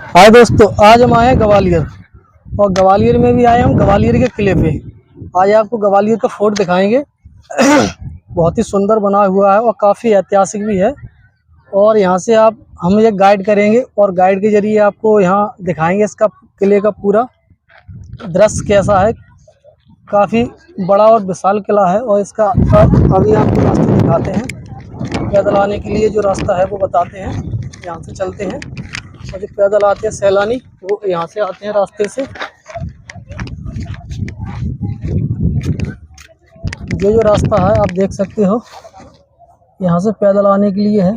हाय दोस्तों, आज हम आए हैं ग्वालियर। और ग्वालियर में भी आए हम ग्वालियर के किले पे। आज आपको ग्वालियर का फोर्ट दिखाएंगे। बहुत ही सुंदर बना हुआ है और काफ़ी ऐतिहासिक भी है। और यहाँ से हम एक गाइड करेंगे और गाइड के जरिए आपको यहाँ दिखाएंगे इसका किले का पूरा दृश्य कैसा है। काफ़ी बड़ा और विशाल किला है। और इसका अभी आपको रास्ता दिखाते हैं। पैदल आने के लिए जो रास्ता है वो बताते हैं। यहाँ से चलते हैं और जो पैदल आते हैं सैलानी वो यहाँ से आते हैं रास्ते से। जो रास्ता है आप देख सकते हो, यहाँ से पैदल आने के लिए है।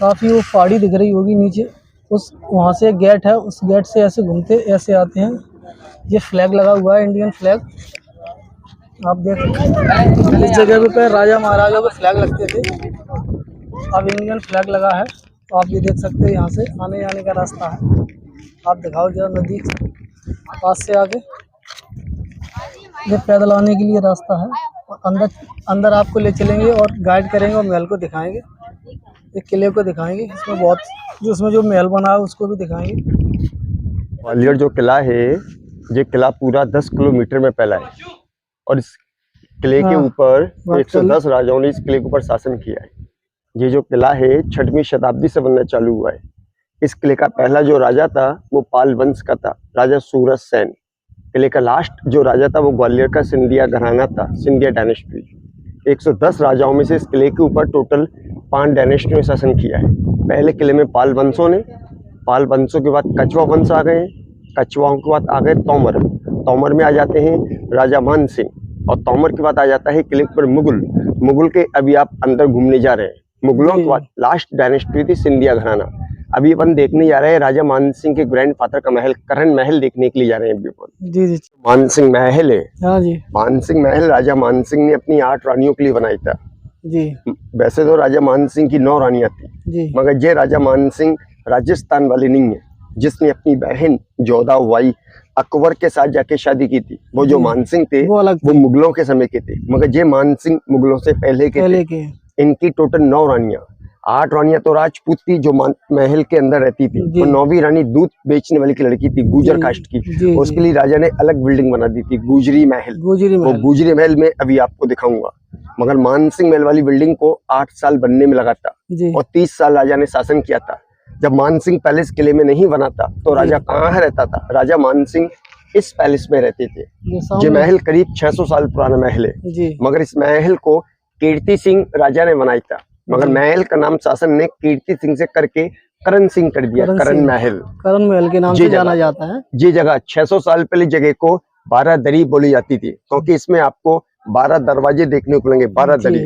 काफ़ी वो पहाड़ी दिख रही होगी नीचे। वहाँ से एक गेट है, उस गेट से ऐसे घूमते ऐसे आते हैं। ये फ्लैग लगा हुआ है, इंडियन फ्लैग। आप देख इस जगह पे राजा महाराजा के फ्लैग लगते थे, अब इंडियन फ्लैग लगा है। तो आप ये देख सकते हैं यहाँ से आने जाने का रास्ता है। आप दिखाओ जरा नज़दीक पास से आगे। ये पैदल आने के लिए रास्ता है। और अंदर आपको ले चलेंगे और गाइड करेंगे और महल को दिखाएंगे, एक किले को दिखाएंगे। इसमें जो महल बना है उसको भी दिखाएंगे। ग्वालियर जो किला है, ये किला पूरा 10 किलोमीटर में फैला है। और इस किले के ऊपर 110 राजाओं ने इस किले के ऊपर शासन किया है। ये जो किला है 6वीं शताब्दी से बनना चालू हुआ है। इस किले का पहला जो राजा था वो पाल वंश का था, राजा सूरज सेन। किले का लास्ट जो राजा था वो ग्वालियर का सिंधिया घराना था, सिंधिया डायनेस्टी। 110 राजाओं में से इस किले के ऊपर टोटल 5 डायनेस्टी ने शासन किया है। पहले किले में पाल वंशों ने, पाल वंशों के बाद कछवा वंश आ गए, कछवाओं के बाद आ गए तोमर। तोमर में आ जाते हैं राजा मान सिंह, और तोमर के बाद आ जाता है किले पर मुगल के अभी आप अंदर घूमने जा रहे हैं। मुगलों के बाद लास्ट डायनेस्टी थी सिंधिया घराना। अभी अपन देखने जा रहे हैं राजा मान सिंह के ग्रैंडफादर का महल, करण महल देखने के लिए जा रहे हैं अभी अपन। जी। मान सिंह महल है। हाँ जी। मान सिंह महल राजा मान सिंह ने अपनी 8 रानियों के लिए बनाया था जी। वैसे तो राजा मान सिंह की 9 रानियां थी जी, मगर ये राजा मान सिंह राजस्थान वाले नहीं है, जिसने अपनी बहन जोधाबाई अकबर के साथ जाके शादी की थी। वो जो मान सिंह थे वो मुगलों के समय के थे, मगर ये मान सिंह मुगलों से पहले के। इनकी टोटल 9 रानियां, 8 रानियां तो राजपूत थी जो महल के अंदर रहती थी, और 9वीं रानी दूध बेचने वाली की लड़की थी, गुजर कास्ट की। उसके लिए राजा ने अलग बिल्डिंग बना दी थी, गुजरी महल। वो गुजरी महल में अभी आपको दिखाऊंगा। मगर मान सिंह महल वाली बिल्डिंग को 8 साल बनने में लगा था और 30 साल राजा ने शासन किया था। जब मान सिंह पैलेस किले में नहीं बना था तो राजा कहाँ रहता था? राजा मान सिंह इस पैलेस में रहते थे। ये महल करीब 600 साल पुराना महल है, मगर इस महल को कीर्ति सिंह राजा ने बनाया था, मगर महल का नाम शासन ने कीर्ति सिंह से करके करण सिंह कर दिया। करण महल के नाम से जाना जाता है। ये जगह 600 साल पहले जगह को 12 दरी बोली जाती थी, क्योंकि इसमें आपको 12 दरवाजे देखने को मिलेंगे, 12 दरी।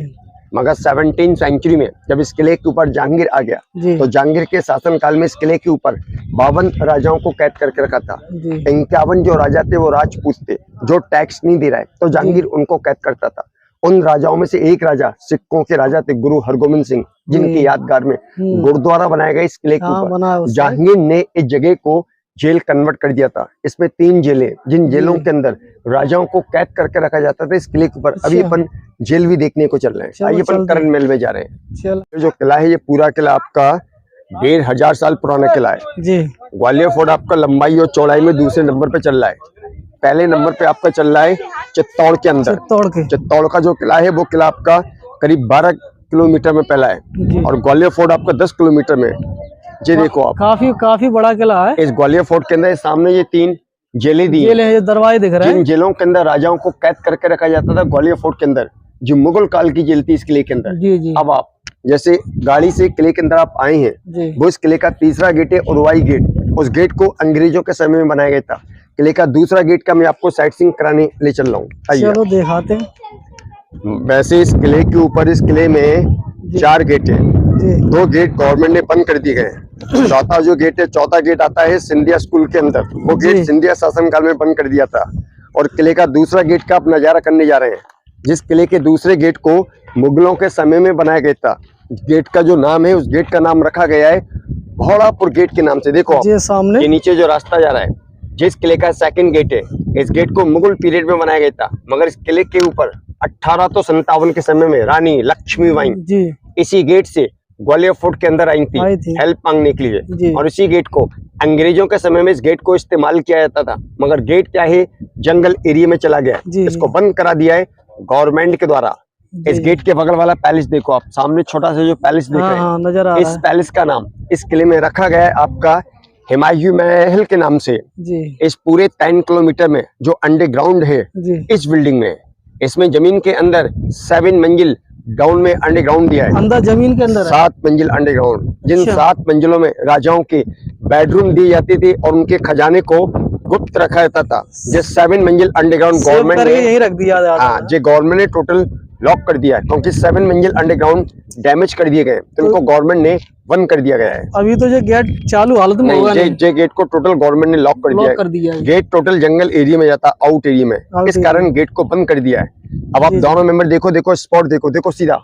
मगर 17वीं सेंचुरी में जब इस किले के ऊपर जहांगीर आ गया तो जहांगीर के शासन काल में इस किले के ऊपर 52 राजाओं को कैद करके रखा था। 51 जो राजा थे वो राजपूत थे जो टैक्स नहीं दे रहा है, तो जहांगीर उनको कैद करता था। उन राजाओं में से एक राजा सिखों के राजा थे, गुरु हरगोबिंद सिंह, जिनकी यादगार में गुरुद्वारा बनाया गया इस किले के ऊपर। जहांगीर ने इस जगह को जेल कन्वर्ट कर दिया था। इसमें 3 जेलें, जिन जेलों के अंदर राजाओं को कैद करके रखा जाता था इस किले के ऊपर। अभी अपन जेल भी देखने को चल रहे हैं। आइए अपन करण महल में जा रहे हैं। जो किला है ये पूरा किला आपका 1500 साल पुराना किला है जी। ग्वालियर फोर्ट आपका लंबाई और चौड़ाई में दूसरे नंबर पे चल रहा है। पहले नंबर पे आपका चल रहा है चित्तौड़ के अंदर। चित्तौड़ का जो किला है वो किला आपका करीब 12 किलोमीटर में फैला है, और ग्वालियर फोर्ट आपका 10 किलोमीटर में। ये देखो आप, काफी बड़ा किला है। इस ग्वालियर फोर्ट के अंदर सामने ये 3 जेलें दी हैं, दरवाजे दिख रहे हैं। जिन जेलों के अंदर राजाओं को कैद करके रखा जाता था ग्वालियर फोर्ट के अंदर, जो मुगल काल की जेल थी इस किले के अंदर। जी। अब आप जैसे गाड़ी से किले के अंदर आप आए हैं, वो इस किले का 3रा गेट है, उरवाई गेट। उस गेट को अंग्रेजों के समय में बनाया गया था। किले का 2रा गेट का मैं आपको साइट सीइंग कराने ले चल रहा हूँ। चलो दिखाते हैं। वैसे इस किले के ऊपर, इस किले में 4 गेट है। 2 गेट गवर्नमेंट ने बंद कर दिए गए। चौथा जो गेट है, चौथा गेट आता है सिंधिया स्कूल के अंदर। वो गेट सिंधिया शासनकाल में बंद कर दिया था। और किले का 2रा गेट का आप नजारा करने जा रहे हैं, जिस किले के 2रे गेट को मुगलों के समय में बनाया गया था। गेट का जो नाम है, उस गेट का नाम रखा गया है भौड़ापुर गेट के नाम से। देखो ये सामने, ये नीचे जो रास्ता जा रहा है, जिस किले का 2nd गेट है, इस गेट को मुगल पीरियड में बनाया गया था, मगर इस किले के ऊपर 1857 के समय में रानी लक्ष्मीबाई इसी गेट से ग्वालियर फोर्ट के अंदर आई थी हेल्प मांगने के लिए, और इसी गेट को अंग्रेजों के समय में इस गेट को इस्तेमाल किया जाता था, मगर गेट क्या है जंगल एरिया में चला गया, इसको बंद करा दिया है गवर्नमेंट के द्वारा। इस गेट के बगल वाला पैलेस देखो आप, सामने छोटा सा जो पैलेस देख रहे हैं, नजर आ रहा है। इस पैलेस का नाम इस किले में रखा गया है आपका हुमायूं महल के नाम से। इस पूरे 10 किलोमीटर में जो अंडरग्राउंड है इस बिल्डिंग में, इसमें जमीन के अंदर 7 मंजिल डाउन में अंडरग्राउंड दिया है, अंदर जमीन के अंदर 7 मंजिल अंडरग्राउंड, जिन 7 मंजिलों में राजाओं के बेडरूम दी जाती थी और उनके खजाने को गुप्त रखा जाता था। जिस 7 मंजिल अंडरग्राउंड गवर्नमेंट ने यही रख दिया, हाँ जो गवर्नमेंट ने टोटल लॉक कर दिया है, क्योंकि 7 मंजिल अंडरग्राउंड डैमेज कर दिए गए, तो इनको गवर्नमेंट ने बंद कर दिया गया है। अभी तो ये गेट चालू हालत में होगा नहीं, ये गेट को टोटल गवर्नमेंट ने लॉक कर दिया है। गेट टोटल जंगल एरिया में जाता, आउट एरिया में, इस कारण गेट को बंद कर दिया है। अब आप दोनों मेंबर देखो स्पॉट देखो सीधा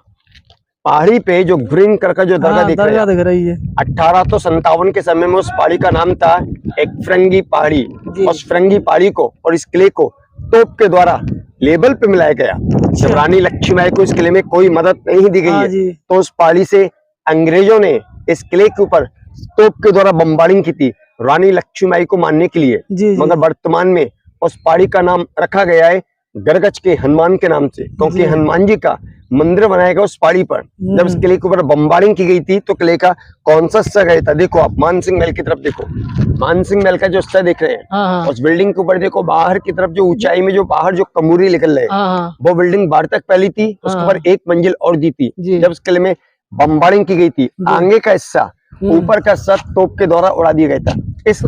पहाड़ी पे जो ग्रीन कलर का जो दरगाह दिख रही है, 1857 के समय में उस पहाड़ी का नाम था एक फिरंगी पहाड़ी। उस फिरंगी पहाड़ी को और इस किले को तोप के द्वारा लेबल पे मिलाया गया। जब रानी लक्ष्मीबाई को इस किले में कोई मदद नहीं दी गई है, तो उस पहाड़ी से अंग्रेजों ने इस किले के ऊपर तोप के द्वारा बम्बारिंग की थी रानी लक्ष्मीबाई को मारने के लिए। मगर वर्तमान में उस पहाड़ी का नाम रखा गया है गरगच के हनुमान के नाम से, क्योंकि हनुमान जी का मंदिर बनाया गया उस पहाड़ी पर। जब इस किले के ऊपर बम्बारिंग की गई थी तो किले का कौन सा हिस्सा गया था, देखो आप मानसिंह महल की तरफ देखो, मानसिंह महल का जो हिस्सा देख रहे हैं, उस बिल्डिंग के ऊपर देखो बाहर की तरफ जो ऊंचाई में जो बाहर जो कमूरी निकल रहे हैं, वो बिल्डिंग बाहर तक फैली थी, उसके ऊपर 1 मंजिल और दी थी। जब इस किले में बम्बारिंग की गई थी, आगे का हिस्सा ऊपर का हिस्सा तोप के द्वारा उड़ा दिया गया था। इस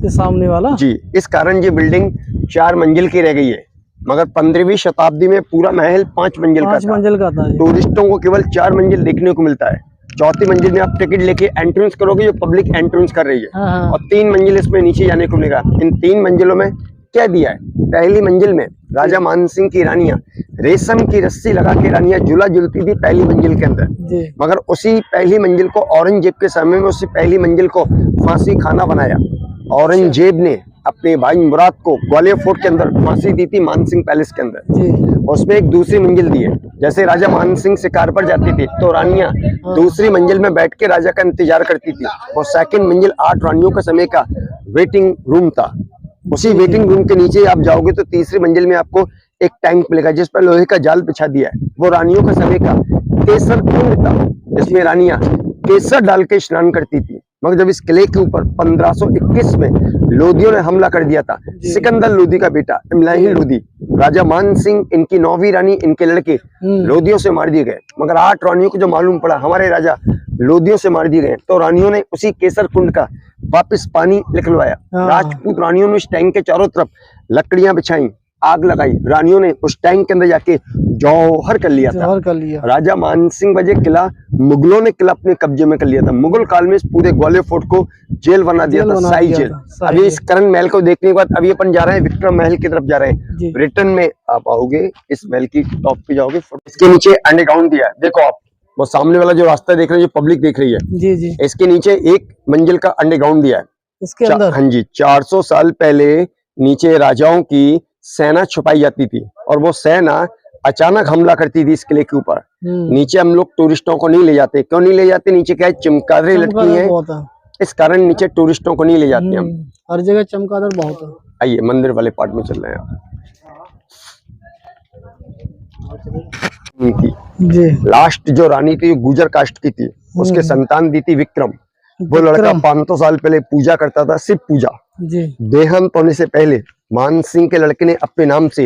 सामने वाला जी, इस कारण ये बिल्डिंग 4 मंजिल की रह गई है, मगर 15वीं शताब्दी में पूरा महल 5 मंजिल का था। टूरिस्टों को केवल 4 मंजिल देखने को मिलता है। 4थी मंजिल में आप टिकट लेके एंट्रेंस करोगे, जो पब्लिक एंट्रेंस कर रही है, और 3 मंजिल इसमें नीचे जाने को मिलेगा। इन 3 मंजिलों में क्या दिया है, पहली मंजिल में राजा मानसिंह की रानियां रेशम की रस्सी लगा के रानियां झूला झूलती थी पहली मंजिल के अंदर, मगर उसी पहली मंजिल को औरंगजेब के समय में उसी पहली मंजिल को फांसी खाना बनाया। औरंगजेब ने अपने भाई मुराद को ग्वालियर फोर्ट के अंदर फांसी दी थी मानसिंह पैलेस के अंदर। उसमें एक दूसरी मंजिल दी है, जैसे राजा मानसिंह शिकार पर जाती थी तो रानियां दूसरी मंजिल में बैठ के राजा का इंतजार करती थी। और 2nd मंजिल 8 रानियों का समय का वेटिंग रूम था। उसी वेटिंग रूम के नीचे आप जाओगे तो तीसरी मंजिल में आपको एक टैंक मिलेगा जिस पर लोहे का जाल बिछा दिया है। वो रानियों का समय का केसर कुंड था, जिसमें रानियां केसर डाल के स्नान करती थी। मगर जब इस किले के ऊपर 1521 में लोदियों ने हमला कर दिया था, सिकंदर लोदी का बेटा इमलाही लोदी, राजा मान सिंह इनकी 9वीं रानी, इनके लड़के लोदियों से मार दिए गए। मगर 8 रानियों को जो मालूम पड़ा हमारे राजा लोदियों से मार दिए गए, तो रानियों ने उसी केसर कुंड का वापस पानी निकलवाया। राजपूत रानियों ने उस टैंक के चारों तरफ लकड़ियां बिछाई, आग लगाई। रानियों ने उस टैंक के अंदर जाके जौहर कर लिया था। राजा मानसिंह वजह किला मुगलों ने किला अपने कब्जे में कर लिया था। मुगल काल में इस पूरे ग्वालियर फोर्ट को जेल बना दिया था, शाही जेल। अभी इस करण महल को देखने के बाद अभी अपन जा रहे हैं विक्रम महल की तरफ जा रहे हैं। रिटर्न में आप आओगे, इस महल की टॉप पे जाओगे, इसके नीचे अंडरग्राउंड दिया है। देखो आप वो सामने वाला जो रास्ता देख रहे हैं, जो पब्लिक देख रही है, जी जी, इसके नीचे 1 मंजिल का अंडरग्राउंड दिया है इसके अंदर। हाँ जी, 400 साल पहले नीचे राजाओं की सेना छुपाई जाती थी और वो सेना अचानक हमला करती थी इस किले के ऊपर। नीचे हम लोग टूरिस्टों को नहीं ले जाते। क्यों नहीं ले जाते? नीचे क्या है, चमगादड़ लटकी हैं, इस कारण नीचे टूरिस्टों को नहीं ले जाते हम। हर जगह चमगादड़ बहुत है। आइए मंदिर वाले पार्ट में चल रहे हैं। जी, लास्ट जो रानी थी गुजर कास्ट की थी, उसके संतान दी थी विक्रम। वो लड़का 500 साल पहले पूजा करता था, शिव पूजा। देहांत होने से पहले मान सिंह के लड़के ने अपने नाम से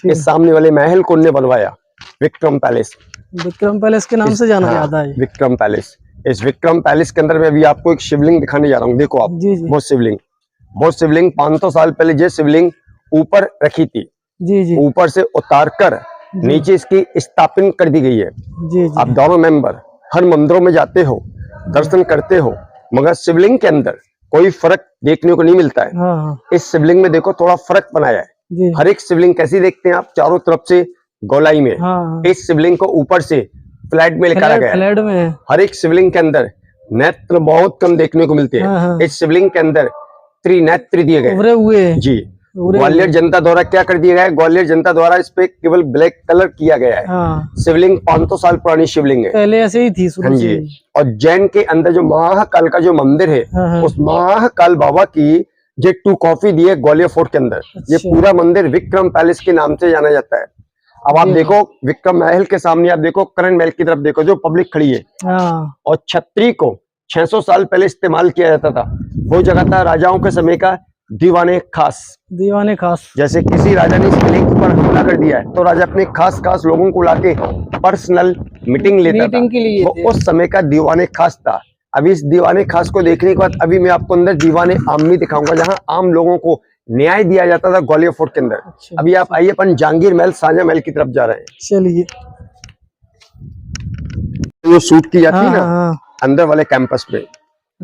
इस सामने वाले महल को ने बनवाया, विक्रम पैलेस। विक्रम पैलेस के नाम से जाना जाता है विक्रम पैलेस। इस विक्रम पैलेस के अंदर मैं अभी आपको एक शिवलिंग दिखाने जा रहा हूँ। देखो आप, वो शिवलिंग 500 साल पहले ये शिवलिंग ऊपर रखी थी, ऊपर से उतार कर नीचे इसकी स्थापना कर दी गई है। आप दोनों मेंबर हर मंदिरों में जाते हो, दर्शन करते हो, मगर शिवलिंग के अंदर कोई फर्क देखने को नहीं मिलता है। इस शिवलिंग में देखो थोड़ा फर्क बनाया है। हर एक शिवलिंग कैसी देखते हैं आप, चारों तरफ से गोलाई में। इस शिवलिंग को ऊपर से फ्लैट में लिखा गया है। हर एक शिवलिंग के अंदर नेत्र बहुत कम देखने को मिलते हैं। इस शिवलिंग के अंदर त्रिनेत्र दिए गए जी। ग्वालियर जनता द्वारा क्या कर दिया गया है, ग्वालियर जनता द्वारा इस पे केवल ब्लैक कलर किया गया है। हाँ। शिवलिंग 500 साल पुरानी शिवलिंग है, पहले ऐसे ही थी शुरू हाँ से। जी। और जैन के अंदर जो महाकाल का जो मंदिर है, हाँ। उस महाकाल बाबा की ये 2 कॉपी दी है ग्वालियर फोर्ट के अंदर। ये अच्छा। पूरा मंदिर विक्रम पैलेस के नाम से जाना जाता है। अब आप देखो विक्रम महल के सामने, आप देखो करण महल की तरफ देखो, जो पब्लिक खड़ी है। हाँ। और छतरी को 600 साल पहले इस्तेमाल किया जाता था। वो जगह था राजाओं के समय का दीवाने खास। दीवाने खास, जैसे किसी राजा ने इस किले के ऊपर हमला कर दिया है तो राजा अपने खास खास लोगों को लाके पर्सनल मीटिंग लेता था। मीटिंग के लिए वो उस समय का दीवाने खास था। अभी इस दीवाने खास को देखने के बाद अभी मैं आपको अंदर दीवाने आमनी दिखाऊंगा, जहां आम लोगों को न्याय दिया जाता था ग्वालियर फोर्ट के अंदर। अच्छा। अभी आप आइए, अपन जहांगीर महल, शाहजहां महल की तरफ जा रहे हैं। चलिए। जो शूट की जाती है ना हाँ। अंदर वाले कैंपस पे,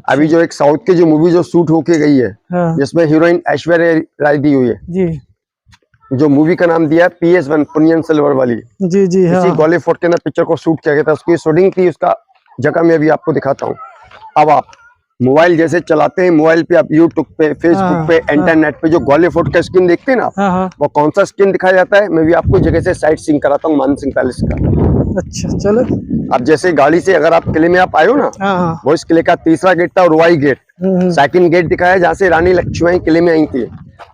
अभी जो एक साउथ की जो मूवी जो शूट होके गई है, हाँ। जिसमें हीरोइन ऐश्वर्या राय दी हुई है, जी जो मूवी का नाम दिया है PS1 पुनियन सिल्वर वाली। जी जी। हाँ। इसी ग्वालियर फोर्ट के अंदर पिक्चर को शूट किया गया था, उसकी शूटिंग थी। उसका जगह मैं अभी आपको दिखाता हूँ। अब आप मोबाइल जैसे चलाते हैं, मोबाइल पे आप यूट्यूब पे, फेसबुक पे, इंटरनेट पे जो ग्वालियर फोर्ट का स्क्रीन देखते हैं ना, हाँ। वो कौन सा स्क्रीन दिखाया जाता है, मैं भी आपको जगह से साइट सीइंग कराता हूँ मानसिंह पैलेस का। अच्छा चलो। अब जैसे गाड़ी से अगर आप किले में आप आए हो ना, हाँ। वो इस किले का तीसरा गेट था, रुवाई गेट। हम्म। सेकंड गेट दिखाया जहाँ से रानी लक्ष्मीबाई किले में आई थी।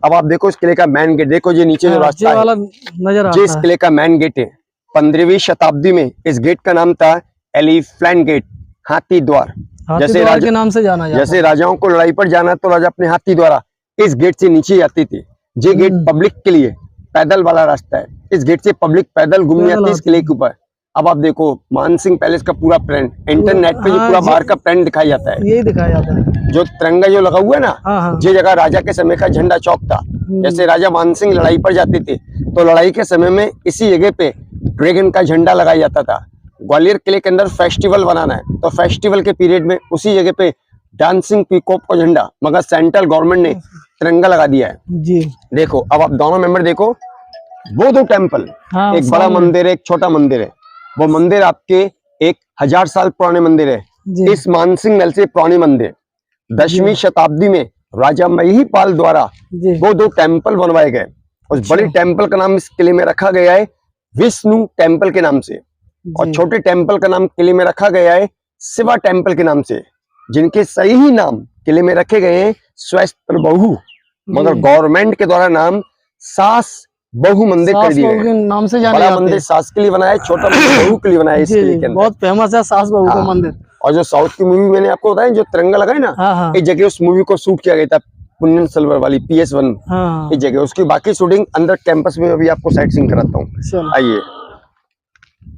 अब आप देखो इस किले का मेन गेट, देखो ये नीचे जो रास्ता वाला है, नजर आता ये इस किले का मेन गेट है। 15वीं शताब्दी में इस गेट का नाम था एलिफेंट गेट, हाथी द्वार। जैसे राजा के नाम से जाना जाता जैसे राजाओं को लड़ाई पर जाना तो राजा अपने हाथी द्वारा इस गेट से नीचे जाती थी। ये गेट पब्लिक के लिए पैदल वाला रास्ता है, इस गेट से पब्लिक पैदल घूमने आती है इस किले के ऊपर। अब आप देखो मानसिंह पैलेस का पूरा प्लान, इंटरनेट पे जो पूरा बाहर का प्लान दिखाया जाता है, यही दिखाया जाता है। जो तिरंगा जो लगा हुआ है ना, ये जगह राजा के समय का झंडा चौक था। जैसे राजा मानसिंह लड़ाई पर जाते थे तो लड़ाई के समय में इसी जगह पे ड्रैगन का झंडा लगाया जाता था। ग्वालियर किले के अंदर फेस्टिवल बनाना है तो फेस्टिवल के पीरियड में उसी जगह पे डांसिंग पीकॉक का झंडा, मगर सेंट्रल गवर्नमेंट ने तिरंगा लगा दिया है जी। देखो अब आप दोनों मेंबर देखो, वो 2 टेम्पल, एक बड़ा मंदिर है, एक छोटा मंदिर है। वो मंदिर आपके 1000 साल पुराने मंदिर है। इस मानसिंह महल से पुराने मंदिर 10वीं शताब्दी में राजा महिपाल द्वारा वो 2 टेम्पल बनवाए गए। उस बड़े टेम्पल का नाम इस किले में रखा गया है विष्णु टेम्पल के नाम से, और छोटे टेम्पल का नाम किले में रखा गया है शिवा टेम्पल के नाम से, जिनके सही ही नाम किले में रखे गए हैं सहस्त्र बहु, मगर गवर्नमेंट के द्वारा नाम सास बहु मंदिर कर दिया है। नाम से जाना बड़ा मंदिर सास के लिए बनाया है, छोटा मंदिर बहु के लिए बनाया है इस किले के अंदर। बहुत फेमस है सास बहु का मंदिर। और जो साउथ की मूवी मैंने आपको बताया जो तिरंगा लगा है ना, इस जगह उस मूवी को शूट किया गया था पुनियन सिल्वर वाली PS1 इस जगह। उसकी बाकी शूटिंग अंदर कैंपस में अभी आपको साइट सीइंग कराता हूँ। आइए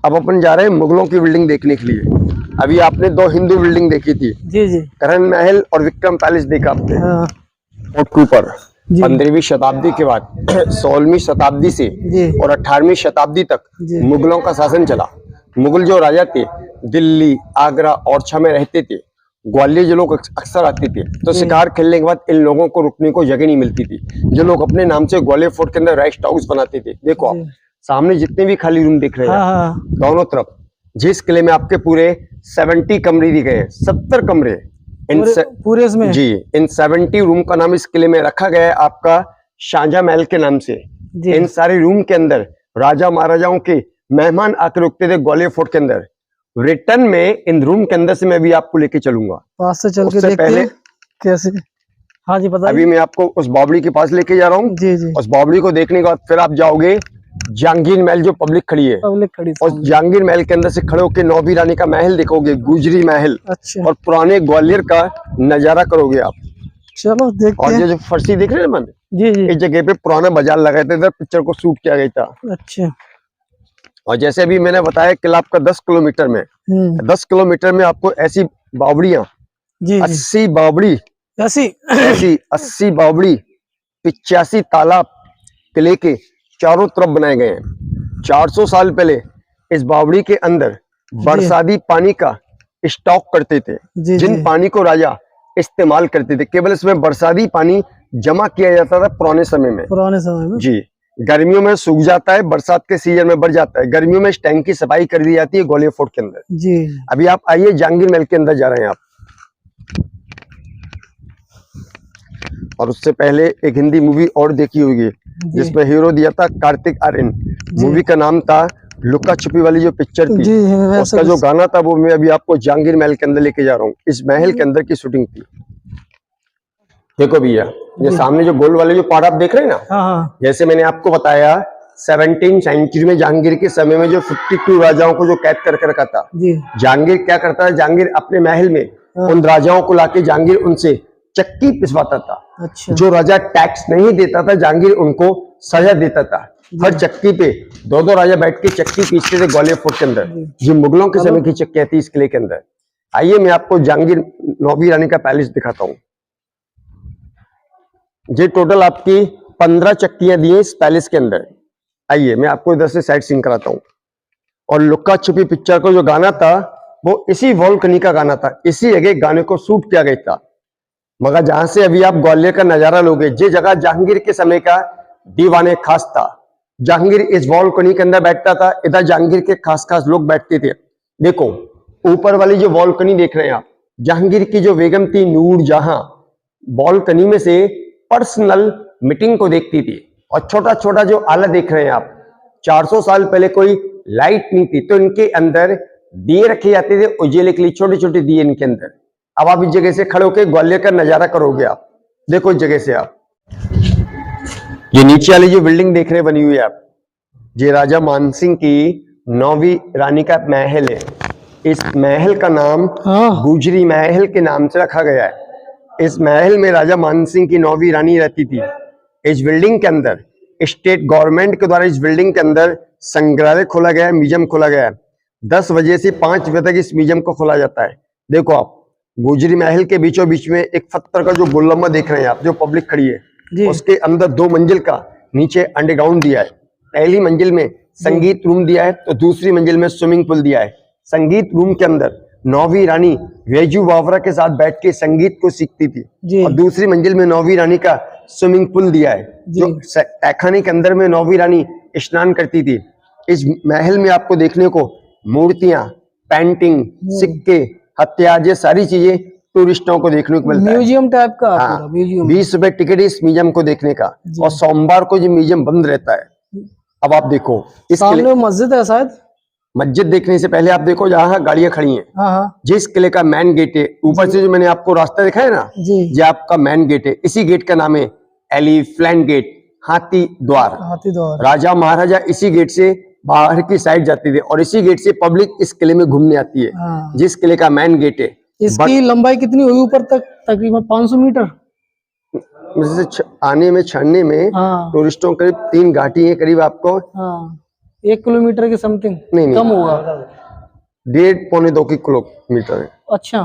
अब अपन जा रहे हैं मुगलों की बिल्डिंग देखने के लिए। अभी आपने 2 हिंदू बिल्डिंग देखी थी, जी करण महल और विक्रम पैलेस देखा आपने। फोर्ट के ऊपर 15वीं शताब्दी के बाद 16वीं शताब्दी से और 18वीं शताब्दी तक मुगलों का शासन चला। मुगल जो राजा थे दिल्ली, आगरा और छा में रहते थे। ग्वालियर जो लोग अक्सर आते थे तो शिकार खेलने के बाद इन लोगों को रुकने को जगह नहीं मिलती थी। जो लोग अपने नाम से ग्वालियर फोर्ट के अंदर रेस्ट हाउस बनाते थे। देखो आप सामने जितने भी खाली रूम दिख रहे हैं दोनों तरफ, जिस किले में आपके पूरे 70 कमरे दिए गए, 70 कमरे पूरे इसमें जी। इन 70 रूम का नाम इस किले में रखा गया है आपका शाहजहां महल के नाम से। इन सारे रूम के अंदर राजा महाराजाओं के मेहमान आकर रुकते थे ग्वालियर फोर्ट के अंदर। रिटर्न में इन रूम के अंदर से मैं भी आपको लेके चलूंगा, पास से चल के देखते हैं कैसे। हाँ जी बताइए। अभी मैं आपको उस बावड़ी के पास लेके जा रहा हूँ। जी। उस बावड़ी को देखने के बाद फिर आप जाओगे जहांगीर महल, जो पब्लिक खड़ी है और जहांगीर महल के अंदर से खड़े होकर नौबी रानी का महल देखोगे, गुजरी महल। अच्छा। और पुराने ग्वालियर का नजारा करोगे आप। चलो देखते हैं। और जो फर्शी देख रहे हैं मन, जी इस जगह पे पुराना बाजार लगाए थे, इधर पिक्चर को शूट किया गया था। अच्छा। और जैसे अभी मैंने बताया किला आपका 10 किलोमीटर में, 10 किलोमीटर में आपको ऐसी बावड़ियां 80 बावड़ी, ऐसी 80 बावड़ी, 85 तालाब किले के चारों तरफ बनाए गए हैं। 400 साल पहले इस बावड़ी के अंदर बरसाती पानी का स्टॉक करते थे, जिन पानी को राजा इस्तेमाल करते थे। केवल इसमें बरसाती पानी जमा किया जाता था पुराने समय में जी। गर्मियों में सूख जाता है, बरसात के सीजन में बढ़ जाता है। गर्मियों में इस टैंक की सफाई कर दी जाती है ग्वालियर फोर्ट के अंदर जी। अभी आप आइए जहांगीर महल के अंदर जा रहे हैं आप। और उससे पहले एक हिंदी मूवी और देखी होगी जिसमें हीरो दिया था कार्तिक आर्यन। मूवी का नाम था लुका छुपी वाली जो पिक्चर थी, जी, उसका जो गाना था वो मैं अभी आपको जहांगीर महल के अंदर लेके जा रहा हूँ। इस महल के अंदर की शूटिंग थी। देखो भैया, ये सामने जो गोल वाले जो पहाड़ आप देख रहे हैं ना, हाँ, जैसे मैंने आपको बताया 17वीं सेंचुरी में जहांगीर के समय में जो 52 राजाओं को जो कैद करके रखा था, जहांगीर क्या करता है, जहांगीर अपने महल में उन राजाओं को लाके जहांगीर उनसे चक्की पिसवाता था। अच्छा। जो राजा टैक्स नहीं देता था जहांगीर उनको सजा देता था। हर चक्की पे दो दो राजा बैठ के चक्की पीसते थे ग्वालियर फोर्ट के अंदर, जो मुगलों के समय की चक्की थी इस किले के अंदर। आइए मैं आपको जहांगीर 9वीं रानी का पैलेस दिखाता हूँ। ये टोटल आपकी 15 चक्कियां दी है इस पैलेस के अंदर। आइए मैं आपको इधर से साइड सीन कराता हूँ। और लुक्का छुपी पिक्चर का जो गाना था वो इसी वॉल्कनी का गाना था, इसी जगह गाने को शूट किया गया था। मगर जहां से अभी आप ग्वालियर का नजारा लोगे, ये जगह जहांगीर के समय का दीवाने खास था। जहांगीर इस वॉल्कनी के अंदर बैठता था, इधर जहांगीर के खास खास लोग बैठते थे। देखो ऊपर वाली जो वॉल्कनी देख रहे हैं आप, जहांगीर की जो बेगम थी नूर जहां, वॉल्कनी में से पर्सनल मीटिंग को देखती थी। और छोटा छोटा जो आला देख रहे हैं आप, 400 साल पहले कोई लाइट नहीं थी तो इनके अंदर दिए रखे जाते थे उजाले के लिए, छोटे छोटे दिए इनके अंदर। अब आप इस जगह से खड़े होकर ग्वालियर का नजारा करोगे आप, देखो इस जगह से आप। ये नीचे वाली जो बिल्डिंग देख रहे बनी हुई है आप, ये राजा मानसिंह की 9वीं रानी का महल है। इस महल का नाम गुजरी महल के नाम से रखा गया है। इस महल में राजा मानसिंह की 9वीं रानी रहती थी। इस बिल्डिंग के अंदर स्टेट गवर्नमेंट के द्वारा इस बिल्डिंग के अंदर संग्रहालय खोला गया है, म्यूजियम खोला गया है। 10 बजे से 5 बजे तक इस म्यूजियम को खोला जाता है। देखो आप गुजरी महल के बीचों बीच में एक पत्थर का जो गुलंबा देख रहे हैं आप, जो पब्लिक खड़ी है, उसके अंदर 2 मंजिल का नीचे अंडरग्राउंड दिया है। पहली मंजिल में संगीत रूम दिया है तो दूसरी मंजिल में स्विमिंग पूल दिया है। संगीत रूम के अंदर 9वीं रानी वेजू बावरा के साथ बैठ के संगीत को सीखती थी। और दूसरी मंजिल में 9वीं रानी का स्विमिंग पूल दिया है, जो तहखाने के अंदर में 9वीं रानी स्नान करती थी। इस महल में आपको देखने को मूर्तियां, पेंटिंग, सिक्के, हथियार, ये सारी चीजें टूरिस्टों को देखने को मिलता है। म्यूजियम टाइप का। हाँ, 20 रुपए टिकट इस म्यूजियम को देखने का, और सोमवार को ये म्यूजियम बंद रहता है। अब आप देखो इस सामने मस्जिद है शायद। मस्जिद देखने से पहले आप देखो जहाँ गाड़ियां खड़ी हैं, जिस किले का मेन गेट है, ऊपर से जो मैंने आपको रास्ता दिखाया ना, ये आपका मेन गेट है। इसी गेट का नाम है एलिफेंट गेट, हाथी द्वार। राजा महाराजा इसी गेट से बाहर की साइड जाते थे और इसी गेट से पब्लिक इस किले में घूमने आती है, जिस किले का मेन गेट है। इसकी लंबाई कितनी हुई ऊपर तक? तकरीबन 500 मीटर। आने में चढ़ने में टूरिस्टों करीब 3 घाटी है, करीब आपको 1 किलोमीटर के समथिंग, नहीं कम होगा, 1.5-2 किलोमीटर है। अच्छा,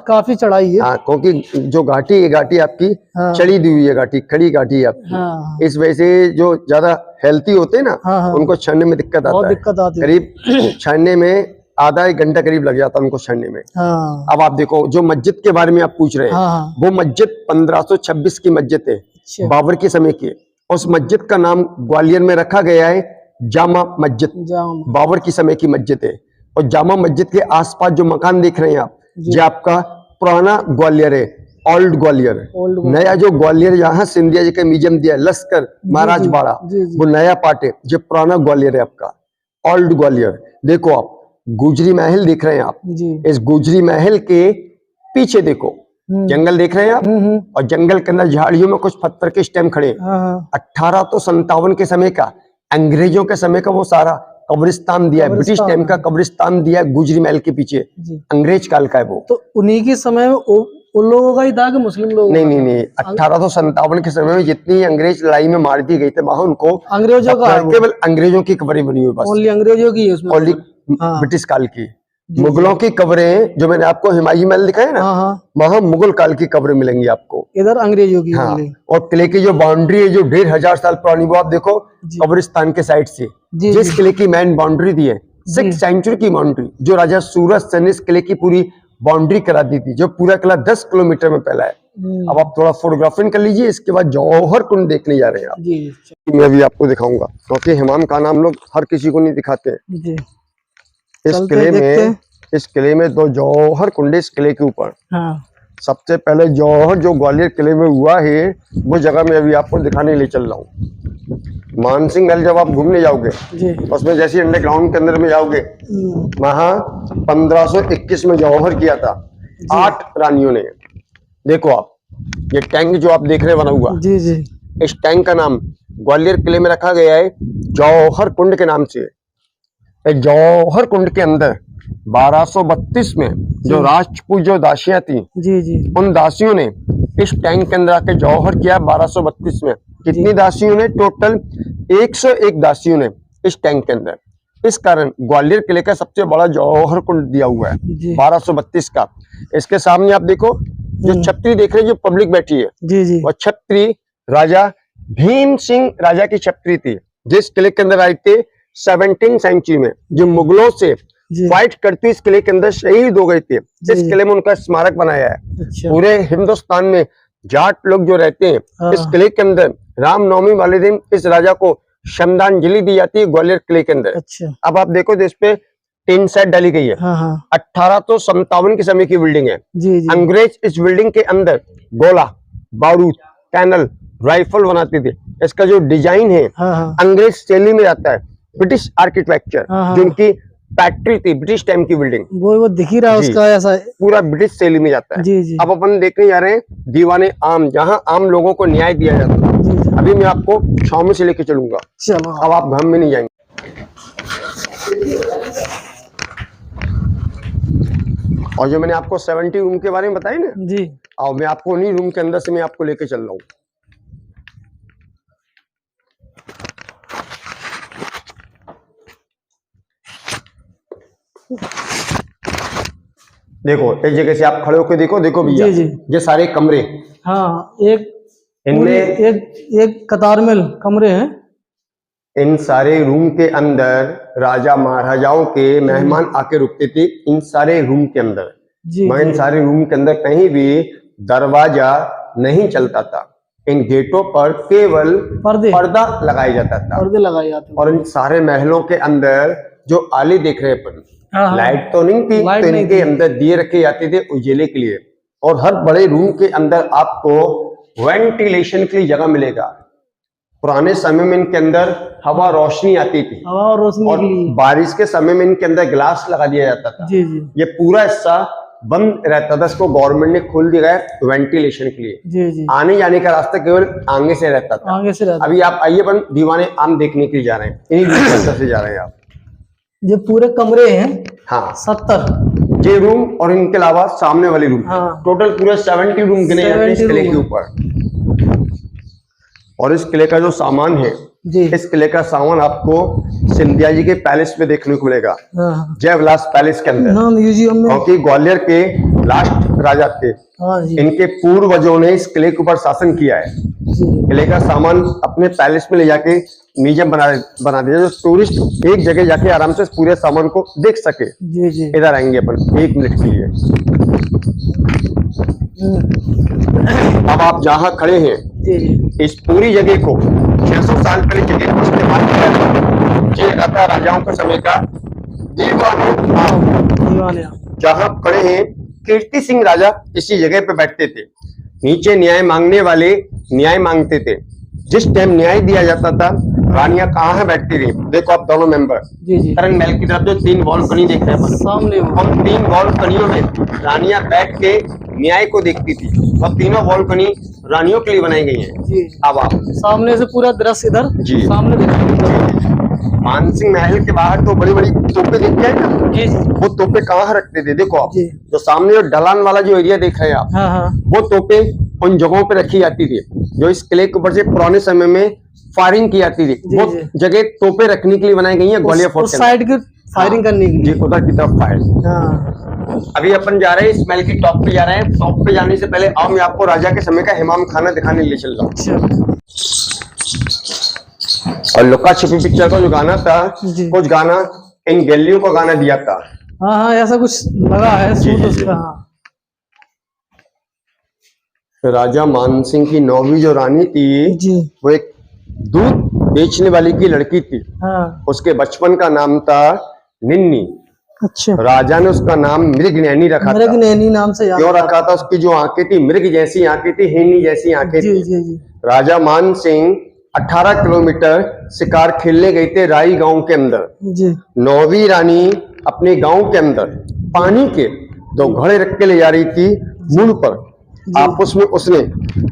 काफी चढ़ाई है। हाँ, क्योंकि जो घाटी है, घाटी आपकी चढ़ी दी हुई है, घाटी खड़ी घाटी है आपकी। इस वजह से जो ज्यादा हेल्थी होते हैं ना, उनको चढ़ने में दिक्कत आती है। करीब चढ़ने में आधा 1 घंटा करीब लग जाता है उनको चढ़ने में। अब आप देखो जो मस्जिद के बारे में आप पूछ रहे हैं, वो मस्जिद 1526 की मस्जिद है, बाबर के समय की। उस मस्जिद का नाम ग्वालियर में रखा गया है जामा मस्जिद, बाबर की समय की मस्जिद है। और जामा मस्जिद के आसपास जो मकान देख रहे हैं आप, ये आपका पुराना ग्वालियर है, ओल्ड ग्वालियर। नया जो ग्वालियर यहाँ सिंधिया जी का म्यूजियम दिया है, लश्कर महाराज बाड़ा, वो नया पार्ट है। जो पुराना ग्वालियर है आपका, ओल्ड ग्वालियर। देखो आप गुजरी महल देख रहे हैं आप, इस गुजरी महल के पीछे देखो जंगल देख रहे हैं आप, और जंगल के अंदर झाड़ियों में कुछ पत्थर के स्टेम खड़े। 1857 के समय का, अंग्रेजों के समय का वो सारा कब्रिस्तान दिया है, ब्रिटिश टाइम का कब्रिस्तान दिया है गुजरी महल के पीछे, अंग्रेज काल का है वो। तो उन्हीं के समय में उन लोगों का ही था कि मुस्लिम लोग? नहीं, 1857 के समय में जितनी अंग्रेज लड़ाई में मार दिए गए थे, वहां उनको अंग्रेजों का, केवल अंग्रेजों की कब्रें बनी हुई, बस ओनली अंग्रेजों की है उसमें, ओनली ब्रिटिश काल की। मुगलों की कब्रें जो मैंने आपको हिमायू महल दिखाया ना, वहां मुगल काल की कब्रें मिलेंगी आपको, इधर अंग्रेजों की। और किले की जो बाउंड्री है जो 1500 साल पुरानी, वो आप देखो कब्रिस्तान के साइड से जिस किले की मेन बाउंड्री दी है, 6th सेंचुरी की बाउंड्री, जो राजा सूरज सेन ने इस किले की पूरी बाउंड्री करा दी थी, जो पूरा किला 10 किलोमीटर में फैला है। अब आप थोड़ा फोटोग्राफिंग कर लीजिए, इसके बाद जौहर कुंड देखने जा रहे हैं आप। मैं भी आपको दिखाऊंगा, क्योंकि हिमाम खान हम लोग हर किसी को नहीं दिखाते। इस किले में 2 जौहर कुंड इस किले के ऊपर। सबसे पहले जौहर जो ग्वालियर किले में हुआ है वो जगह मैं अभी आपको दिखाने ले चल रहा हूँ। मानसिंह महल जब आप घूमने जाओगे जी उसमें जैसे अंडरग्राउंड के अंदर में जाओगे वहां 1521 में जौहर किया था 8 रानियों ने। देखो आप ये टैंक जो आप देख रहे हैं बना हुआ, जी जी इस टैंक का नाम ग्वालियर किले में रखा गया है जौहर कुंड के नाम से। जौहर कुंड के अंदर 1232 में जो राजपूत जो दासियां थी जी जी उन दासियों ने इस टैंक के अंदर आके जौहर किया 1232 में। कितनी दासियों ने? टोटल 101 दासियों ने इस टैंक के अंदर। इस कारण ग्वालियर किले का सबसे बड़ा जौहर कुंड दिया हुआ है 1232 का। इसके सामने आप देखो जो छतरी देख रहे हैं, जो पब्लिक बैठी है जी जी वह छतरी राजा भीम सिंह राजा की छतरी थी, जिस किले के अंदर आए थे 17वीं सेंचुरी में, जो मुगलों से फाइट करते इस किले के अंदर शहीद हो गए थे। इस किले में उनका स्मारक बनाया है। अच्छा। पूरे हिंदुस्तान में जाट लोग जो रहते हैं इस किले के अंदर रामनवमी वाले दिन इस राजा को श्रद्धांजलि दी जाती है ग्वालियर किले के अंदर। अच्छा। अब आप देखो इस पे टीन सेट डाली गई है। 1857 के समय की बिल्डिंग है। जी जी। अंग्रेज इस बिल्डिंग के अंदर गोला, बारूद, कैनल, राइफल बनाते थे। इसका जो डिजाइन है अंग्रेज शैली में आता है, ब्रिटिश आर्किटेक्चर, जो उनकी फैक्ट्री थी ब्रिटिश टाइम की बिल्डिंग, वो दिख ही रहा है उसका ऐसा पूरा ब्रिटिश शैली में जाता है। जी जी। अब अपन देखने जा रहे हैं दीवाने आम, जहां आम लोगों को न्याय दिया जाता है। अभी मैं आपको छाव में से लेके चलूंगा। चलो। अब आप घाम में नहीं जाएंगे। और जो मैंने आपको 70 रूम के बारे में बताया ना जी, और मैं आपको उन्हीं रूम के अंदर से मैं आपको लेके चल रहा हूँ। देखो इस जगह से आप खड़े होकर देखो, देखो भैया ये सारे कमरे, हाँ एक इनमें एक कतार में कमरे हैं। इन सारे रूम के अंदर राजा महाराजाओं के मेहमान आके रुकते थे इन सारे रूम के अंदर। मगर इन सारे रूम के अंदर कहीं भी दरवाजा नहीं चलता था। इन गेटों पर केवल पर्दा लगाया जाता था। पर्दे लगाए जाते। और इन सारे महलों के अंदर जो आले देख रहे हैं अपन, लाइट तो नहीं थी, तो इनके अंदर दिए रखे जाते थे उजाले के लिए। और हर बड़े रूम के अंदर आपको वेंटिलेशन के लिए जगह मिलेगा। पुराने समय में इनके अंदर हवा रोशनी आती थी, हवा और रोशनी और के लिए। बारिश के समय में इनके अंदर ग्लास लगा दिया जाता था। जी जी। ये पूरा हिस्सा बंद रहता था, इसको गवर्नमेंट ने खोल दिया है वेंटिलेशन के लिए। जी जी। आने जाने का रास्ता केवल आगे से रहता था। आगे से रहता। अभी आप आइए, अपन दीवाने आम देखने के लिए जा रहे हैं, इन्हीं रूम के अंदर से जा रहे हैं आप। ये पूरे कमरे हैं। हाँ 70 ये रूम और इनके अलावा सामने वाली रूम, हाँ। टोटल पूरे 70 रूम गिने जाते हैं इस किले के ऊपर। और इस किले का जो सामान है जी, इस किले का सामान आपको सिंधिया जी के पैलेस में देखने को मिलेगा, जयविलास पैलेस के अंदर, म्यूजियम में। क्योंकि ग्वालियर के लास्ट राजा थे, हाँ जी। इनके पूर्वजों ने इस किले के ऊपर शासन किया है। किले का सामान अपने पैलेस में ले जाके म्यूजियम बना दिया, जो टूरिस्ट एक जगह जाके आराम से पूरे सामान को देख सके। जी जी। इधर आएंगे अपन 1 मिनट के लिए। अब आप जहाँ खड़े हैं इस पूरी जगह को 600 साल पहले जगह को इस्तेमाल किया जाता राजाओं के समय का दीवाने। जहाँ खड़े हैं कीर्ति सिंह राजा इसी जगह पे बैठते थे। नीचे न्याय मांगने वाले न्याय मांगते थे। जिस टाइम न्याय दिया जाता था रानियां कहाँ है बैठती रही। देखो आप दोनों मेंबर तरंग महल की तरफ जो 3 बालकनी देख रहे हैं सामने, उन 3 बालकनियों में रानियां बैठ के न्याय को देखती थी। और तीनों बालकनी रानियों के लिए बनाई गई है। अब आप सामने से पूरा दृश्य इधर जी सामने देखिए। मानसिंह महल के बाहर तो बड़ी बड़ी तोपे दिख जाए ना जी, वो तोपे कहाँ रखते थे। देखो आप जो सामने जो ढलान वाला जो एरिया देख रहे हैं आप, हाँ। वो तोपे उन जगहों पे रखी जाती थी जो इस किले के ऊपर से पुराने समय में फायरिंग की जाती थी। वो जगह तोपे रखने के लिए बनाई गई है ग्वालियर फोर्ट के साइड की फायरिंग करने के लिए, उधर की तरफ फायर। अभी अपन जा रहे हैं इस महल की टॉप पे जा रहे हैं। टॉप पे जाने से पहले आओ मैं आपको राजा के समय का हिमाम खाना दिखाने ले चल रहा हूँ। और लुका छिपी पिक्चर का जो गाना था, कुछ गाना इन गैलियों को गाना दिया था। हाँ हाँ ऐसा कुछ लगा है सूट उसका। राजा मानसिंह की 9वीं जो रानी थी जी, वो एक दूध बेचने वाली की लड़की थी। हाँ। उसके बचपन का नाम था निन्नी। अच्छा, राजा ने उसका नाम मृगनयनी रखा था। मृगनयनी नाम से क्यों रखा था? उसकी जो आंखें थी मृग जैसी आंखें थी, हिरनी जैसी आंखें जी थी। जी जी राजा मान सिंह 18 किलोमीटर शिकार खेलने गए थे राई गांव के अंदर। जी 9वीं रानी अपने गांव के अंदर पानी के 2 घड़े रख के ले जा रही थी मूल पर। आपस में उसने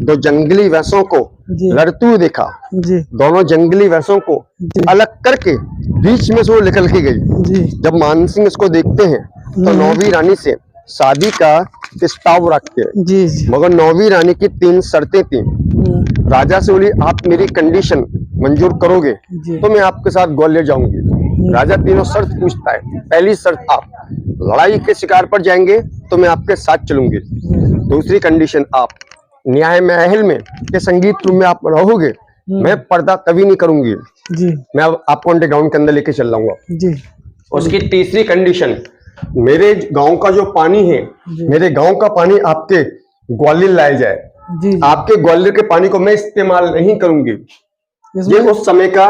2 जंगली भैंसों को जी लड़ते हुए देखा। जी दोनों जंगली भैंसों को जी अलग करके बीच में से वो निकल के गई। जी जब मानसिंह इसको देखते हैं तो 9वीं रानी से शादी का प्रस्ताव रखते हैं, जी जी मगर 9वीं रानी की 3 शर्तें थी। राजा से बोली आप मेरी कंडीशन मंजूर करोगे जी तो मैं आपके साथ ग्वालियर जाऊंगी। राजा 3 शर्त पूछता है। पहली शर्त, आप लड़ाई के शिकार पर जाएंगे तो मैं आपके साथ चलूंगी। दूसरी कंडीशन, आप न्याय महल में के संगीत रूम में आप रहोगे, मैं पर्दा कभी नहीं करूंगी, जी मैं आपको अंडरग्राउंड के अंदर लेके चल जाऊंगा। जी उसकी तीसरी कंडीशन, मेरे गांव का जो पानी है, मेरे गांव का पानी आपके ग्वालियर लाया जाए। जी आपके ग्वालियर के पानी को मैं इस्तेमाल नहीं करूंगी। ये इसमें उस समय का,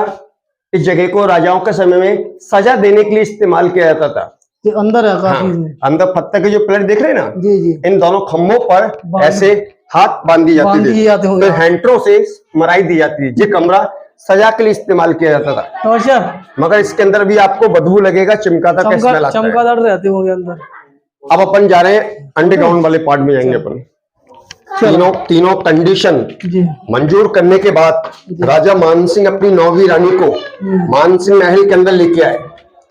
इस जगह को राजाओं के समय में सजा देने के लिए इस्तेमाल किया जाता था। ये अंदर है काफी हाँ, इसमें। अंदर पत्थर के जो प्लेट देख रहे हैं ना, जी जी इन दोनों खंभों पर ऐसे हाथ बांध दिए बांध जाते दिए थे, जाते होंगे। फिर हैंडरों से मराई दी जाती थी। ये कमरा सजा के लिए इस्तेमाल किया जाता था, टॉर्चर मगर इसके अंदर भी आपको बदबू लगेगा, चिमकाता का स्मेल आता है। चमगादड़ रहते होंगे अंदर। अब अपन जा रहे हैं अंडरग्राउंड वाले पार्ट में जाएंगे अपन। तीनों कंडीशन जी मंजूर करने के बाद राजा मानसिंह अपनी 9वीं रानी को मानसिंह महल के अंदर लेके आए,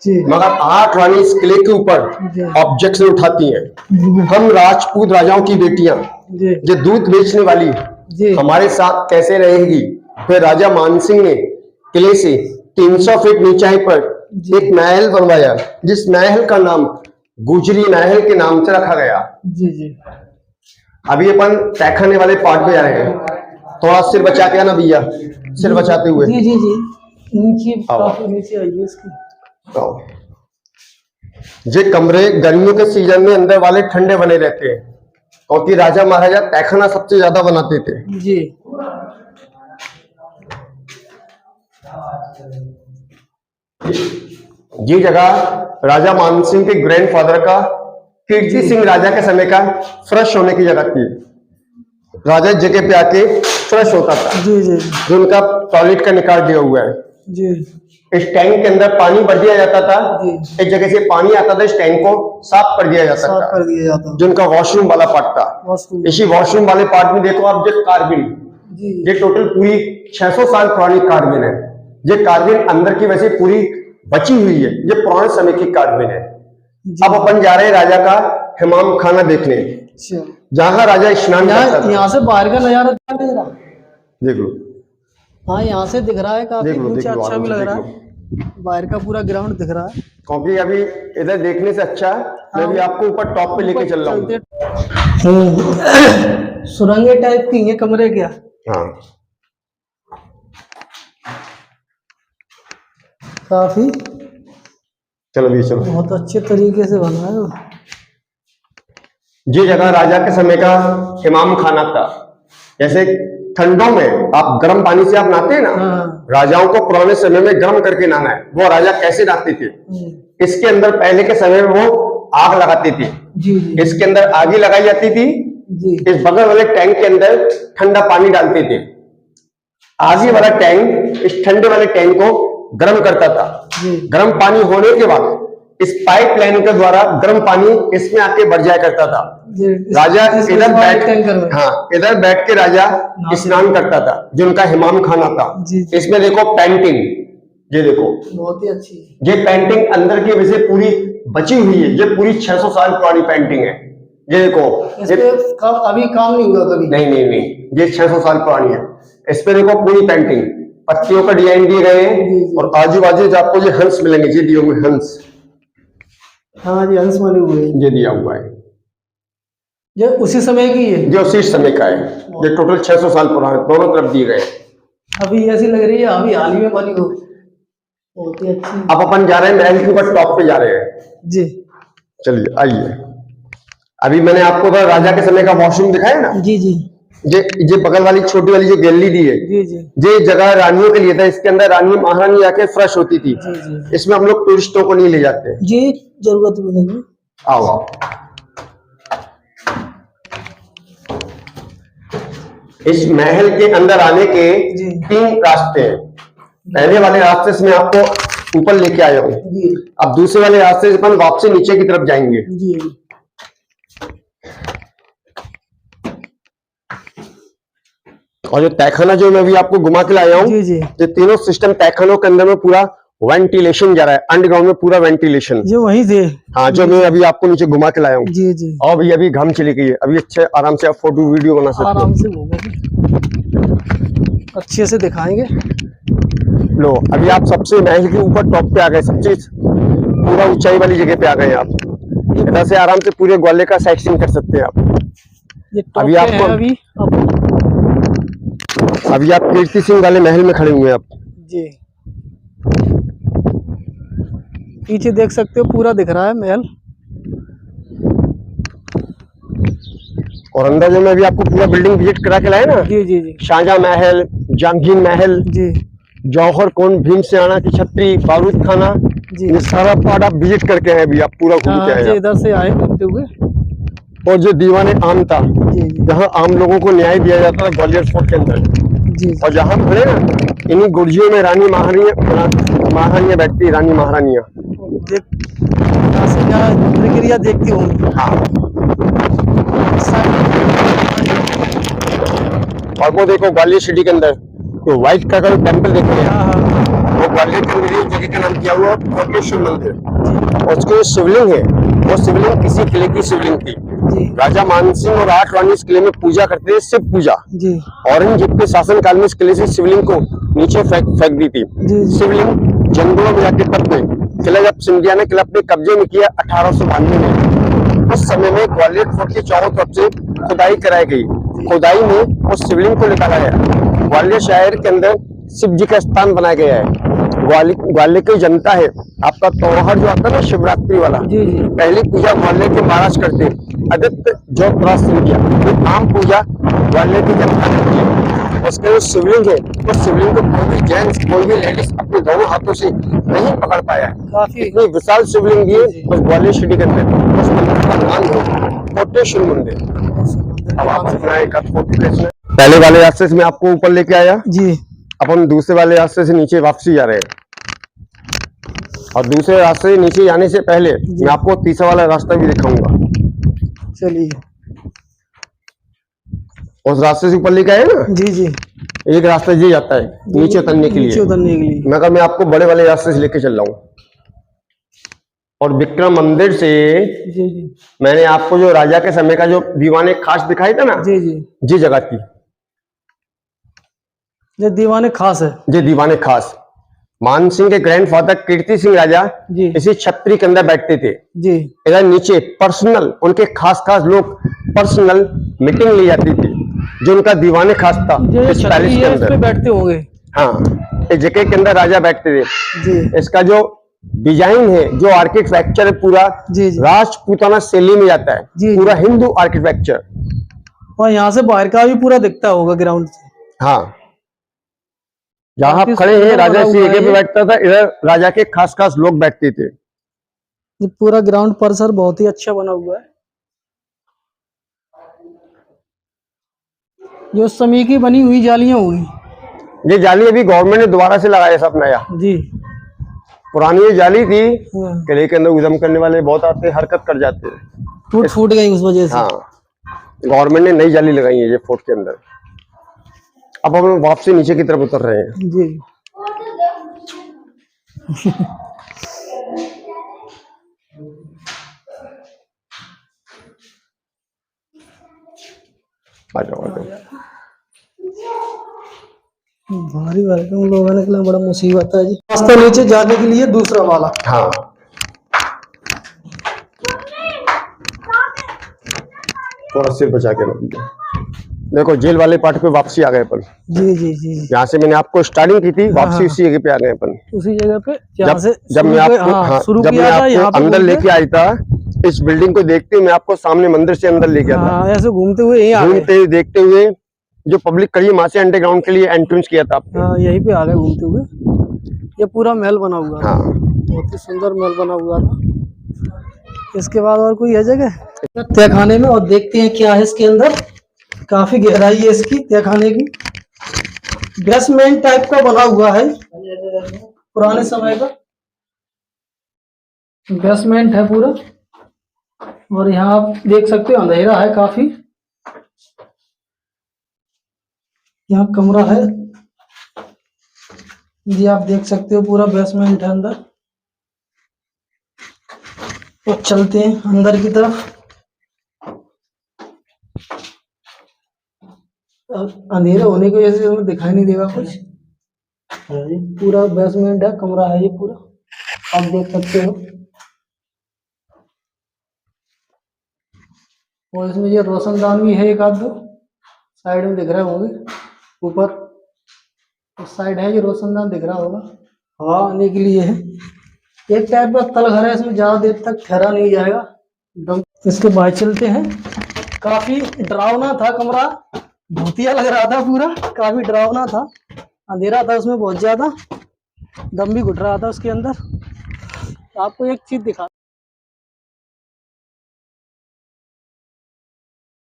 जी मगर 8 रानी इस किले के ऊपर जी ऑब्जेक्शन उठाती हैं। हम राजपूत राजाओं की बेटियां जी जो दूध बेचने वाली जी हमारे साथ कैसे रहेगी? फिर राजा मानसिंह ने किले से 300 फीट ऊंचाई पर एक महल बनवाया, जिस महल का नाम गुजरी महल के नाम से रखा गया। जी जी अभी अपन तहखाने वाले पार्ट पे जा रहे हैं। थोड़ा सिर बचा के आना भैया, सिर बचाते हुए। जी जी जी नीचे आओ। काफी नीचे आइए इसकी। आओ। ये कमरे गर्मियों के सीजन में अंदर वाले ठंडे बने रहते हैं, क्योंकि राजा महाराजा तहखाना सबसे ज्यादा बनाते थे। जी ये जगह राजा मानसिंह के ग्रैंडफादर का कीर्ति सिंह राजा के समय का फ्रेश होने की जगह थी। राजा इस जगह पे आके फ्रेश होता था, जी जी जो उनका टॉयलेट का निकाल दिया हुआ है। जी इस टैंक के अंदर पानी भर दिया जाता था, जी एक जगह से पानी आता था, इस टैंक को साफ कर दिया जाता साफ था, कर दिया जाता जो उनका वॉशरूम वाला पार्ट था। वॉशरूम। इसी वॉशरूम वाले पार्ट में देखो आप, जो कार्बिन, जी ये टोटल पूरी 600 साल पुरानी कार्बिन है। ये कार्बिन अंदर की वैसे पूरी बची हुई है, ये पुराने समय की कार्बिन है। जी। अब अपन जा रहे हैं राजा का हिमाम खाना देखने, अच्छा जहां राजा स्नान करता था। यहाँ से बाहर का नजारा दिखाई दे रहा। देख लो, हाँ यहाँ से दिख रहा है काफी देख लो, देख ऊंचा, लो, अच्छा आराम भी से लग देख रहा लो। है। बाहर का पूरा ग्राउंड दिख रहा है। क्योंकि अभी इधर देखने से अच्छा मैं भी आपको ऊपर टॉप पे लेके चल रहा हूँ। सुरंगे टाइप की ये कमरे क्या? हाँ, काफी चलो भी चलो। बहुत अच्छे तरीके से बना है वो। ये जगह राजा के समय का हिमाम खाना था। जैसे ठंडों में आप गर्म पानी से आप नहाते हैं ना, हाँ। राजाओं को पुराने समय में गर्म करके नहाना है। वो राजा कैसे नहाते थे? इसके अंदर पहले के समय में वो आग लगाते थे, जी जी इसके अंदर आगी लगाई जाती थी, जी इस बगल वाले टैंक के अंदर ठंडा पानी डालते थे। आगे वाला टैंक इस ठंडे वाले टैंक को गर्म करता था। जी गर्म पानी होने के बाद इस पाइपलाइन के द्वारा गर्म पानी इसमें आके बढ़ जाया करता था। जी। राजा इसमें इधर टैंकर में। बैठ, हाँ, इधर बैठ के राजा स्नान करता था, जो उनका हिमाम खाना था। जी। इसमें देखो पेंटिंग, ये देखो, बहुत ही अच्छी है। ये पेंटिंग अंदर की वजह से पूरी बची हुई है। ये पूरी 600 साल पुरानी पेंटिंग है। ये देखो, इस पे अभी काम नहीं हुआ कभी? नहीं नहीं नहीं, ये 600 साल पुरानी है। इस पे देखो पूरी पेंटिंग, पत्तियों का डिजाइन दिए गए हैं, और आजू बाजू जो आपको ये हंस मिलेंगे, ये दिए हुए हंस, हाँ जी हंस बने हुए हैं। ये दिया हुआ है। ये उसी समय की है? ये उसी समय का है। ये टोटल 600 साल पुराने दोनों तरफ दिए गए हैं। अभी ऐसी लग रही है अभी हाल ही में बनी हो। बहुत ही अच्छी। अब अपन जा रहे हैं महल के ऊपर टॉप पे जा रहे हैं। जी चलिए आइए। अभी मैंने आपको तो राजा के समय का वॉशरूम दिखाया ना, जी जी ये बगल वाली छोटी वाली जो गैलरी दी है, जी जी ये जगह रानियों के लिए था। इसके अंदर रानी महारानी जाके फ्रेश होती थी। जी जी इसमें हम लोग टूरिस्टों को नहीं ले जाते। जी, जरूरत भी नहीं है। आओ, इस महल के अंदर आने के जी 3 रास्ते हैं। पहले वाले रास्ते से मैं आपको ऊपर लेके आया हूँ। जी अब दूसरे वाले रास्ते से अपन वापसी नीचे की तरफ जाएंगे। जी और जो तहखाना जो मैं अभी आपको घुमा के लाया हूँ, जी जी, ये तीनों सिस्टम तहखानों के अंदर में पूरा वेंटिलेशन जा रहा है, अंडरग्राउंड में पूरा वेंटिलेशन। जो वहीं थे। हाँ, जो मैं अभी आपको नीचे घुमा के लाया हूँ। जी जी, और भैया अभी घाम चली गई है, अभी अच्छे आराम से आप फोटो वीडियो बना सकते आराम से घूमेंगे, अच्छे से दिखाएंगे। लो, अभी आप सबसे महल के ऊपर टॉप पे आ गए, सबसे पूरा ऊंचाई वाली जगह पे आ गए आप। इधर से आराम से पूरे ग्वालियर का साइट सीइंग कर सकते हैं आप। ये टॉप अभी पे आपको है अभी आप कीर्ति सिंह वाले महल में खड़े हुए हैं आप। जी, पीछे देख सकते हो पूरा दिख रहा है महल। और अंदर जो मैं अभी आपको पूरा बिल्डिंग विजिट करा के लाया ना, जी जी जी शाहजहां महल, जहांगीर महल, जी जौहर कोन, भीमसेना की छतरी, बारूद खाना, जी, ये सारा पार्ट आप विजिट करके आए, अभी आप पूरा घूम के हाँ आए जी, आप। इधर से आए घूमते हुए। और जो दीवाने आम था, जी जी जहाँ आम लोगों को न्याय दिया जाता था ग्वालियर फोर्ट के अंदर। जी और जहाँ हम खड़े ना, इन्हीं गुर्जियों में रानी महारानियां बैठती, रानी महारानियां। देख, यहाँ से क्या प्रक्रिया देखती होंगी। हाँ, और वो देखो ग्वालियर सिटी के अंदर तो व्हाइट का टेम्पल देखो, हाँ हाँ वो ग्वालियर के अंदर जगह का नाम किया हुआ कोटेश्वर मंदिर। और उसकी जो शिवलिंग है, वो शिवलिंग किसी किले की शिवलिंग थी। जी राजा मानसिंह और 8 रानी इस किले में पूजा करते थे, शिव पूजा। जी औरंगजेब के शासनकाल में इस किले से शिवलिंग को नीचे फेंक दी थी। जी जी शिवलिंग जंगलों में जाके तब गई। किला जब सिंधिया ने किला अपने कब्जे में किया 1892 में, उस समय में ग्वालियर फोर्ट के चारों तरफ से खुदाई कराई गई। खुदाई में उस शिवलिंग को निकाला गया। ग्वालियर शहर के अंदर शिव जी का स्थान बनाया गया है। ग्वालियर की जनता है, आपका त्योहार जो आता है ना शिवरात्रि वाला, जी जी पहली पूजा ग्वालियर के महाराज करते हैं, आदित्य ज्योतिराज सिंधिया। वो आम पूजा ग्वालियर की जनता करती है। उसके जो शिवलिंग है, उस शिवलिंग को कोई भी जेंट्स, कोई भी लेडीज अपने दोनों हाथों से नहीं पकड़ पाया है। काफी इतनी विशाल शिवलिंग है बस ग्वालियर सिटी के अंदर। उस मंदिर का नाम है कोटेश्वर मंदिर। अब आप अपना एक फोटो खींचना। पहले वाले रास्ते से मैं आपको ऊपर लेके आया, जी अब हम दूसरे वाले रास्ते से नीचे वापसी जा रहे हैं। और दूसरे रास्ते से नीचे जाने से पहले मैं आपको तीसरा वाला रास्ता भी दिखाऊंगा। चलिए, उस रास्ते से ऊपर लेके आए ना, जी जी, एक रास्ता ये जाता है नीचे उतरने के नीचे लिए। उतरने के लिए। मैं आपको बड़े वाले रास्ते से लेके चल रहा हूँ। और विक्रम मंदिर से जी जी मैंने आपको जो राजा के समय का जो दीवाने खास दिखाई था ना, जी जी, ये जगह थी। ये दीवाने खास है। ये दीवाने खास मानसिंह के ग्रैंडफादर कीर्ति सिंह राजा जी इसी छतरी के अंदर बैठते थे। जी इधर नीचे पर्सनल उनके खास लोग पर्सनल मीटिंग ली जाती थी, जो उनका दीवाने खास था ये इस छतरी पैलेस के है, इस पे अंदर। बैठते होंगे। हाँ, इस जगह के अंदर राजा बैठते थे। जी इसका जो डिजाइन है, जो आर्किटेक्चर है, पूरा जी जी, राजपूताना शैली में जाता है। जी पूरा हिंदू आर्किटेक्चर। और यहाँ से बाहर का भी पूरा दिखता होगा ग्राउंड से। हाँ, जहाँ आप काफी खड़े हैं सुंदर राजा बना इसी हुआ जगह है पे ये। बैठता था। इधर राजा के खास लोग बैठते थे। ये पूरा ग्राउंड परिसर बहुत ही अच्छा बना हुआ है। ये उस समय की बनी हुई जालियां होगी। ये जाली अभी गवर्नमेंट ने दोबारा से लगाया सब नया। जी पुरानी ये जाली थी, हाँ, किले के अंदर उद्यम करने वाले बहुत आते, हरकत कर जाते हैं। टूट गई उस वजह से। हाँ, गवर्नमेंट ने नई जाली लगाई है ये फोर्ट के अंदर। अब हम वापसी नीचे की तरफ उतर रहे हैं। जी आ जाओ, आ जाओ। भारी वेलकम लोगों ने के लिए बड़ा मुसीबत है जी। रास्ता नीचे जाने के लिए दूसरा वाला। हाँ, थोड़ा सिर बचा के रख दीजिए। देखो जेल वाले पार्ट पे वापसी आ गए अपन। जी जी जी, यहाँ से मैंने आपको स्टार्टिंग की थी, वापसी हाँ। उसी जगह पे आ गए अपन। उसी जगह पे जहाँ से जब मैं आपको हाँ, शुरू जब मैं किया था, यहाँ आपको पे अंदर घूमते- लेके आई था, इस बिल्डिंग को देखते हुए मैं आपको सामने मंदिर से अंदर ले गया था। हाँ, ऐसे घूमते हुए यहीं आ गए। घूमते देखते हुए जो पब्लिक खड़ी है वहां से अंडरग्राउंड के लिए एंट्रेंस किया था आपने? हाँ, यहीं पे आ गए घूमते हुए। ये पूरा महल बना हुआ था। हाँ। बहुत ही सुंदर महल बना हुआ था। इसके बाद और कोई है जगह तहखाने में, और देखते हैं क्या है इसके अंदर। काफी गहराई है इसकी तहखाने की। बेसमेंट टाइप का बना हुआ है, पुराने समय का बेसमेंट है पूरा। और यहाँ आप देख सकते हो अंधेरा है काफी। यहाँ कमरा है, ये आप देख सकते हो पूरा बेसमेंट है अंदर। तो चलते हैं अंदर की तरफ। अंधेरा होने की वजह से हमें दिखाई नहीं देगा कुछ। पूरा बेसमेंट है, कमरा है ये पूरा, आप देख सकते हो। और इसमें ये रोशनदान भी है, एक आध दो साइड में दिख रहे होंगे। ऊपर उस साइड है, ये रोशनदान दिख रहा होगा, हवा आने के लिए है। एक टाइप का तलघर है, इसमें ज्यादा देर तक ठहरा नहीं जाएगा दम। इसके बाद चलते हैं। काफी डरावना था कमरा, भूतिया लग रहा था पूरा, काफी डरावना था। अंधेरा था उसमें बहुत ज्यादा, दम भी घुट रहा था उसके अंदर। आपको एक चीज दिखा